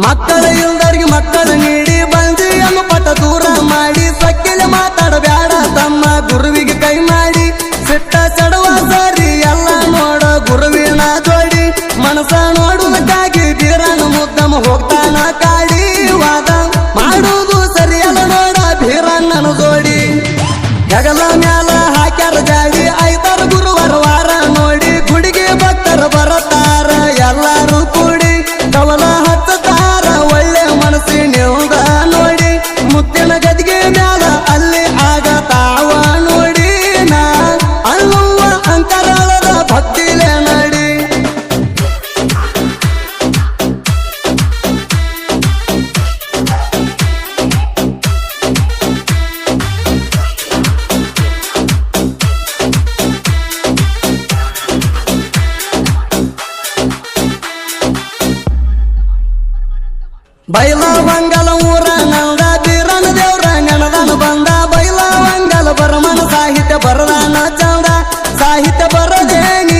ಮಕ್ಕಳ ಇಲ್ದವ್ರಿಗೆ ಮಕ್ಕಳ ನೀಡಿ ಬಂದಿಯನ್ನು ಪಟ ದೂರ ಮಾಡಿ ಸಕ್ಕಿಲೆ ಮಾತಾಡಬ್ಯಾಡ ತಮ್ಮ ಗುರುವಿಗೆ ಕೈ ಮಾಡಿ ಸಿಟ್ಟ ಚಡುವ ಸರಿ ಎಲ್ಲ ನೋಡ ಗುರುವಿನ ಜೋಡಿ ಮನಸ ನೋಡುವುದಕ್ಕಾಗಿ ಬೀರನ ಮುದ್ದಮ ಹೋಗ್ತಾನ ಕಾಡಿ ವಾದ ಮಾಡುವುದು ಸರಿಯಲ್ಲ ನೋಡ ಬೀರಣ್ಣನ ಜೋಡಿ ಜಗಲ ಮ್ಯಾಲ ಹಾಕ್ಯಾರ ಜಾಡಿ ಐತಾರ ಗುರುವಾರ ವಾರ ನೋಡಿ ಗುಡಿಗೆ ಭಕ್ತರ ಬರತಾರ ಎಲ್ಲಾರು ಕೂಡಿ ಕವಲ ಹಚ್ಚತಾರ ಒಳ್ಳೆ ಮನಸ್ಸಿನಿಂದ ನೋಡಿ ಮುತ್ತಿನ ಗದಿಗೆ ಮ್ಯಾಲ ಅಲ್ಲಿ ಆಗತಾವ ನೋಡಿ ನಾ ಅನ್ನುವ ಅಂತರಾಳದ ಭಕ್ತಿಲೆ ನಡಿ ಬೈಲವಂಗಲ ಊರ ನಂದ ಬೀರನ ದೇವ್ರ ನೆನದನ ಬಂದ ಬೈಲವಂಗಲ ಬರಮನ ಸಾಹಿತ್ಯ ಬರದಾನ ಚಂದ ಸಾಹಿತ್ಯ ಬರದೇನಿ